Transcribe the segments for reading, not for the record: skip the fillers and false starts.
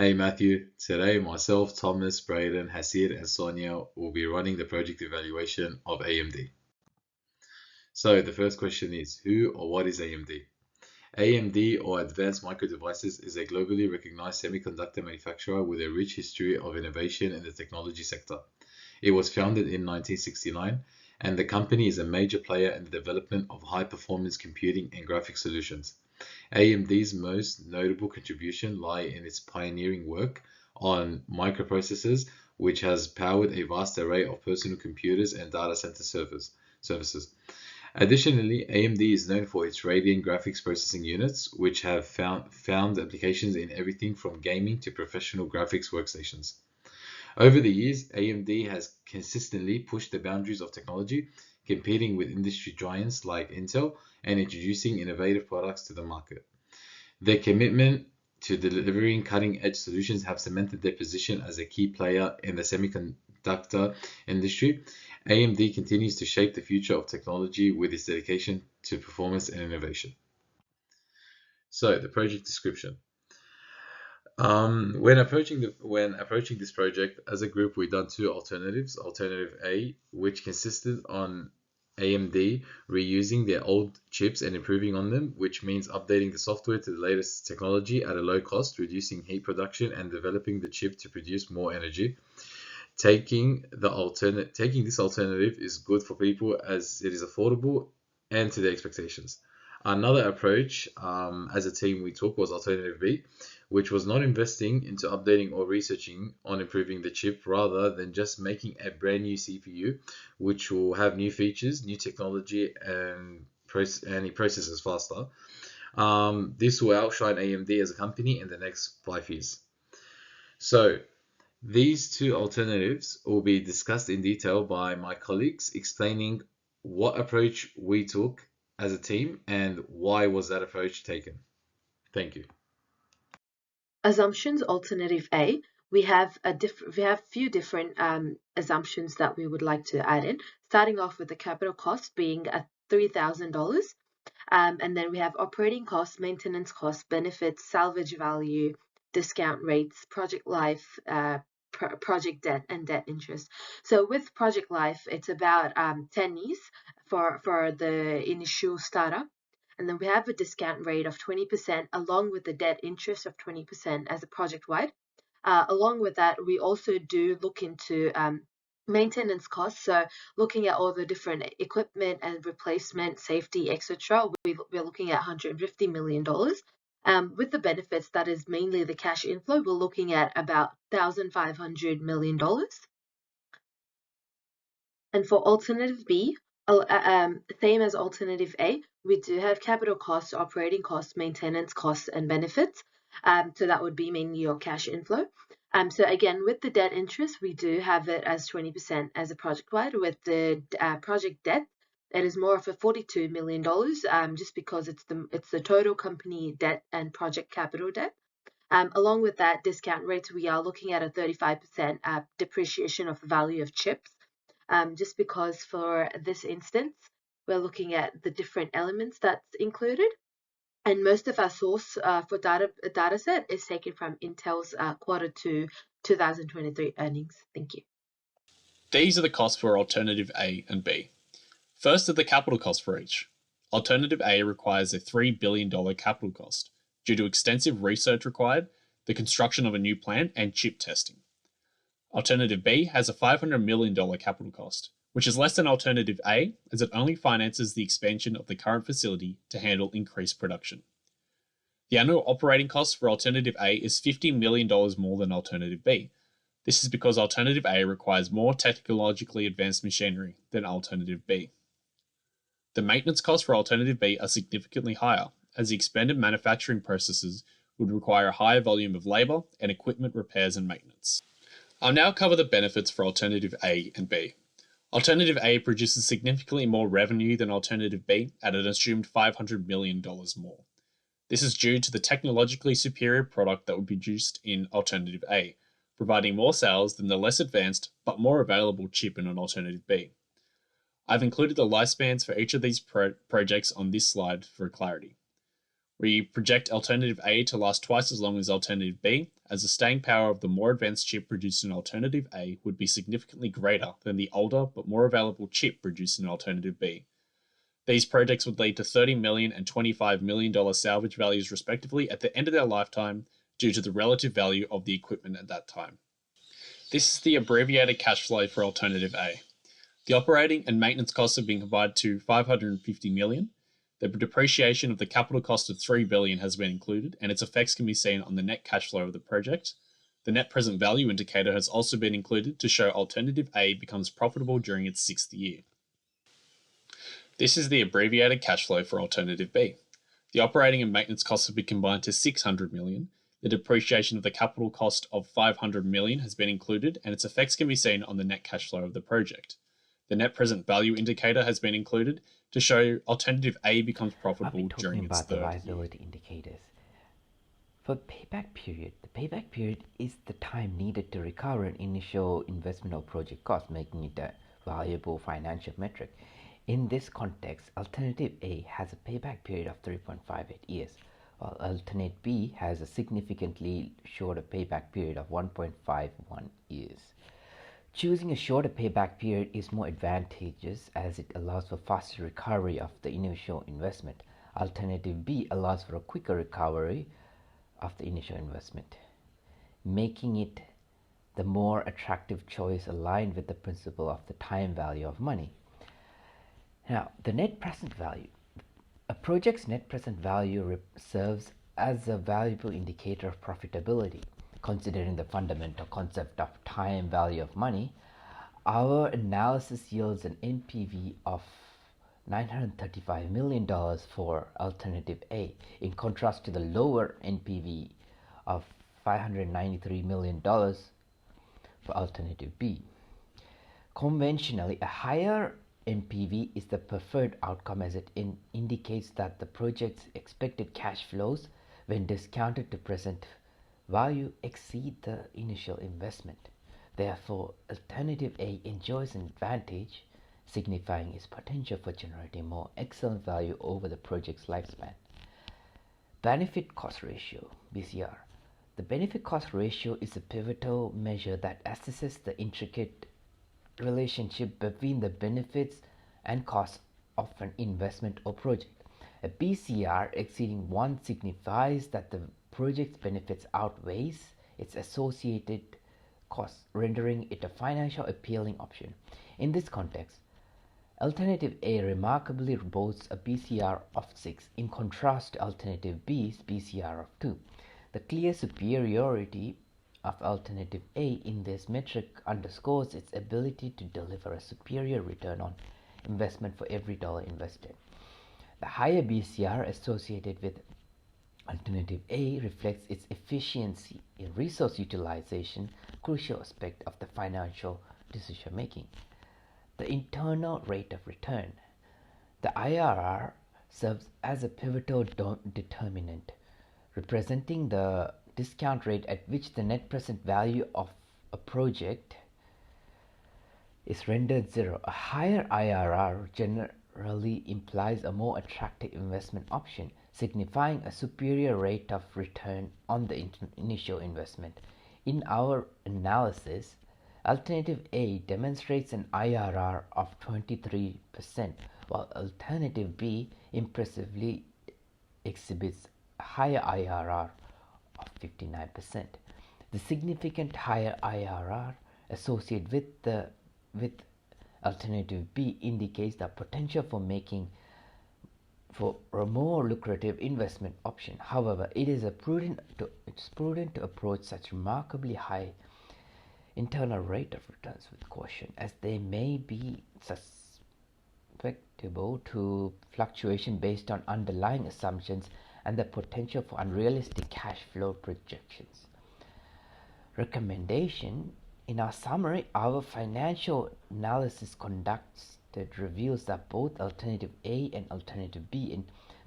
Hey Matthew, today myself, Thomas, Braden, Hasid, and Sonia will be running the project evaluation of AMD. So the first question is, who or what is AMD? AMD, or Advanced Micro Devices, is a globally recognized semiconductor manufacturer with a rich history of innovation in the technology sector. It was founded in 1969, and the company is a major player in the development of high-performance computing and graphics solutions. AMD's most notable contribution lie in its pioneering work on microprocessors, which has powered a vast array of personal computers and data center services. Additionally, AMD is known for its Radeon graphics processing units, which have found applications in everything from gaming to professional graphics workstations. Over the years, AMD has consistently pushed the boundaries of technology, competing with industry giants like Intel and introducing innovative products to the market. Their commitment to delivering cutting-edge solutions have cemented their position as a key player in the semiconductor industry. AMD continues to shape the future of technology with its dedication to performance and innovation. So, the project description. When approaching this project as a group, we've done two alternatives. Alternative A, which consisted on AMD reusing their old chips and improving on them, which means updating the software to the latest technology at a low cost, reducing heat production, and developing the chip to produce more energy. Taking this alternative is good for people as it is affordable and to their expectations. Another approach, as a team we took, was alternative B, which was not investing into updating or researching on improving the chip rather than just making a brand new CPU, which will have new features, new technology, and it processes faster. This will outshine AMD as a company in the next 5 years. So, these two alternatives will be discussed in detail by my colleagues, explaining what approach we took as a team and why was that approach taken. Thank you. Assumptions alternative A, we have few different assumptions that we would like to add in, starting off with the capital cost being at $3,000. And then we have operating costs, maintenance costs, benefits, salvage value, discount rates, project life, project debt, and debt interest. So with project life, it's about 10 years for the initial startup. And then we have a discount rate of 20% along with the debt interest of 20% as a project wide. Along with that, we also do look into maintenance costs. So looking at all the different equipment and replacement, safety, etc., we're looking at $150 million. With the benefits, that is mainly the cash inflow, we're looking at about $1,500 million. And for alternative B, same as alternative A, we do have capital costs, operating costs, maintenance costs, and benefits. So that would be mainly your cash inflow. So again, with the debt interest, we do have it as 20% as a project wide. With the project debt, it is more of a $42 million, just because it's the total company debt and project capital debt. Along with that discount rate, we are looking at a 35% depreciation of the value of chips. Just because for this instance, we're looking at the different elements that's included. And most of our source for data set is taken from Intel's Q2 2023 earnings. Thank you. These are the costs for Alternative A and B. First are the capital costs for each. Alternative A requires a $3 billion capital cost due to extensive research required, the construction of a new plant, and chip testing. Alternative B has a $500 million capital cost, which is less than Alternative A as it only finances the expansion of the current facility to handle increased production. The annual operating cost for Alternative A is $50 million more than Alternative B. This is because Alternative A requires more technologically advanced machinery than Alternative B. The maintenance costs for Alternative B are significantly higher, as the expanded manufacturing processes would require a higher volume of labour and equipment repairs and maintenance. I'll now cover the benefits for Alternative A and B. Alternative A produces significantly more revenue than Alternative B at an assumed $500 million more. This is due to the technologically superior product that would be produced in Alternative A, providing more sales than the less advanced but more available chip in an Alternative B. I've included the lifespans for each of these projects on this slide for clarity. We project alternative A to last twice as long as alternative B, as the staying power of the more advanced chip produced in alternative A would be significantly greater than the older but more available chip produced in alternative B. These projects would lead to $30 million and $25 million salvage values respectively at the end of their lifetime due to the relative value of the equipment at that time. This is the abbreviated cash flow for alternative A. The operating and maintenance costs have been combined to $550 million. The depreciation of the capital cost of $3 billion has been included, and its effects can be seen on the net cash flow of the project. The net present value indicator has also been included to show alternative A becomes profitable during its 6th year. This is the abbreviated cash flow for alternative B. The operating and maintenance costs have been combined to $600 million. The depreciation of the capital cost of $500 million has been included, and its effects can be seen on the net cash flow of the project. The net present value indicator has been included to show alternative A becomes profitable during its 3rd year. Viability indicators. For payback period, the payback period is the time needed to recover an initial investment or project cost, making it a valuable financial metric. In this context, alternative A has a payback period of 3.58 years, while alternate B has a significantly shorter payback period of 1.51 years. Choosing a shorter payback period is more advantageous as it allows for faster recovery of the initial investment. Alternative B allows for a quicker recovery of the initial investment, making it the more attractive choice aligned with the principle of the time value of money. Now, the net present value. A project's net present value serves as a valuable indicator of profitability. Considering the fundamental concept of time value of money, our analysis yields an NPV of $935 million for alternative A, in contrast to the lower NPV of $593 million for alternative B. Conventionally, a higher NPV is the preferred outcome as it indicates that the project's expected cash flows, when discounted to present value, exceed the initial investment. Therefore, alternative A enjoys an advantage, signifying its potential for generating more excellent value over the project's lifespan. Benefit cost ratio, BCR. The benefit cost ratio is a pivotal measure that assesses the intricate relationship between the benefits and costs of an investment or project. A BCR exceeding 1 signifies that the project's benefits outweighs its associated costs, rendering it a financially appealing option. In this context, alternative A remarkably boasts a BCR of 6, in contrast to alternative B's BCR of 2. The clear superiority of alternative A in this metric underscores its ability to deliver a superior return on investment for every dollar invested. The higher BCR associated with alternative A reflects its efficiency in resource utilization, crucial aspect of the financial decision making. The internal rate of return. The IRR serves as a pivotal determinant, representing the discount rate at which the net present value of a project is rendered zero. A higher IRR generally implies a more attractive investment option, signifying a superior rate of return on the initial investment. In our analysis, alternative A demonstrates an IRR of 23%, while alternative B impressively exhibits a higher IRR of 59%. The significant higher IRR associated with alternative B indicates the potential for a more lucrative investment option. However, it's prudent to approach such remarkably high internal rate of returns with caution, as they may be susceptible to fluctuation based on underlying assumptions and the potential for unrealistic cash flow projections. Recommendation. In our summary, our financial analysis conducted reveals that both alternative A and alternative B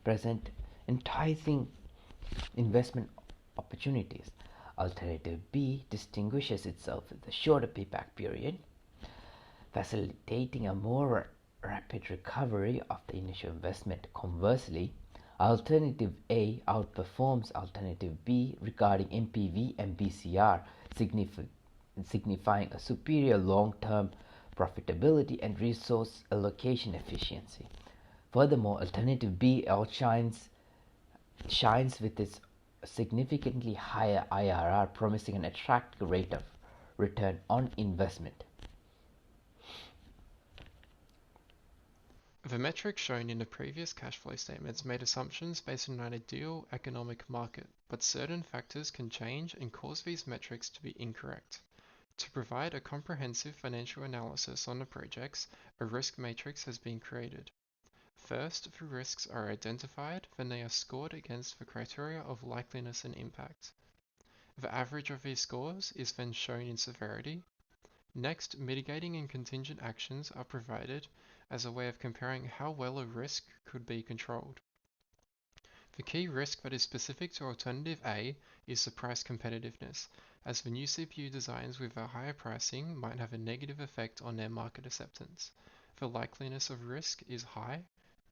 present enticing investment opportunities. Alternative B distinguishes itself with a shorter payback period, facilitating a more rapid recovery of the initial investment. Conversely, Alternative A outperforms Alternative B regarding NPV and BCR, signifying a superior long-term profitability and resource allocation efficiency. Furthermore, Alternative B outshines with its significantly higher IRR, promising an attractive rate of return on investment. The metrics shown in the previous cash flow statements made assumptions based on an ideal economic market, but certain factors can change and cause these metrics to be incorrect. To provide a comprehensive financial analysis on the projects, a risk matrix has been created. First, the risks are identified, then they are scored against the criteria of likeliness and impact. The average of these scores is then shown in severity. Next, mitigating and contingent actions are provided as a way of comparing how well a risk could be controlled. The key risk that is specific to Alternative A is the price competitiveness, as the new CPU designs with a higher pricing might have a negative effect on their market acceptance. The likeliness of risk is high,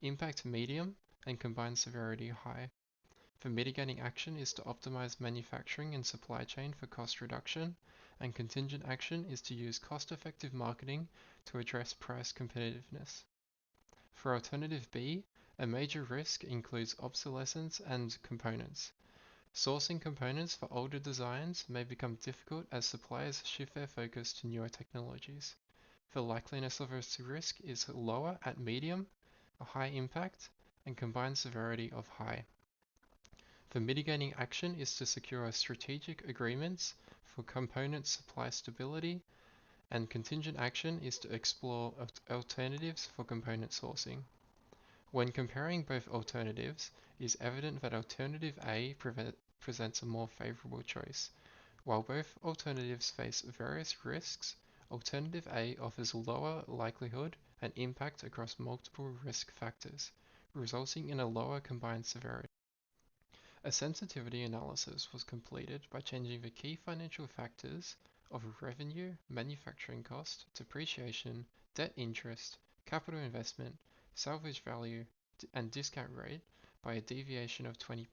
impact medium, and combined severity high. The mitigating action is to optimize manufacturing and supply chain for cost reduction, and contingent action is to use cost-effective marketing to address price competitiveness. For Alternative B, a major risk includes obsolescence and components. Sourcing components for older designs may become difficult as suppliers shift their focus to newer technologies. The likeliness of this risk is lower at medium, a high impact, and combined severity of high. The mitigating action is to secure strategic agreements for component supply stability, and contingent action is to explore alternatives for component sourcing. When comparing both alternatives, it is evident that Alternative A presents a more favorable choice. While both alternatives face various risks, Alternative A offers lower likelihood and impact across multiple risk factors, resulting in a lower combined severity. A sensitivity analysis was completed by changing the key financial factors of revenue, manufacturing cost, depreciation, debt interest, capital investment, salvage value, and discount rate by a deviation of 20%.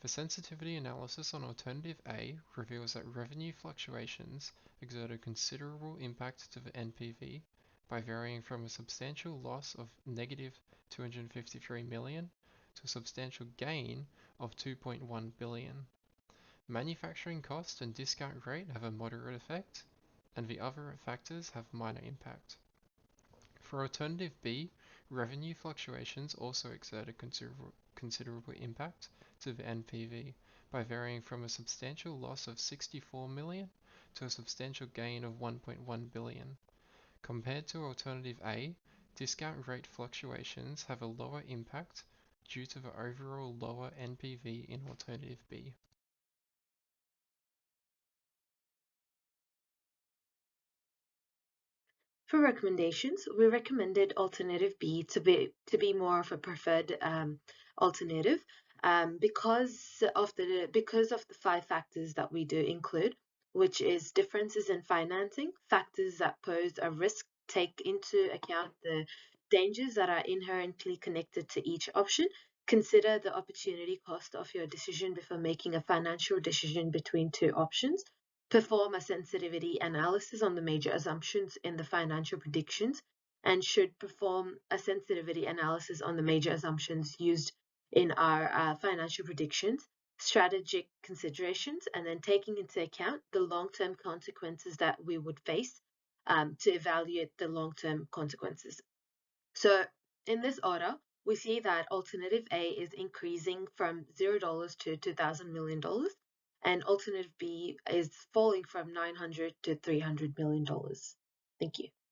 The sensitivity analysis on Alternative A reveals that revenue fluctuations exert a considerable impact to the NPV by varying from a substantial loss of negative $253 million to a substantial gain of $2.1 billion. Manufacturing cost and discount rate have a moderate effect, and the other factors have minor impact. For Alternative B, revenue fluctuations also exert a considerable impact to the NPV by varying from a substantial loss of $64 million to a substantial gain of $1.1 billion. Compared to Alternative A, discount rate fluctuations have a lower impact due to the overall lower NPV in Alternative B. For recommendations, we recommended Alternative B to be more of a preferred alternative because of the 5 factors that we do include, which is differences in financing, factors that pose a risk, take into account the dangers that are inherently connected to each option, consider the opportunity cost of your decision before making a financial decision between 2 options, perform a sensitivity analysis on the major assumptions in the financial predictions, and should perform a sensitivity analysis on the major assumptions used in our financial predictions, strategic considerations, and then taking into account the long-term consequences that we would face to evaluate the long-term consequences. So in this order, we see that Alternative A is increasing from $0 to $2,000 million, and Alternative B is falling from $900 to $300 million. Thank you.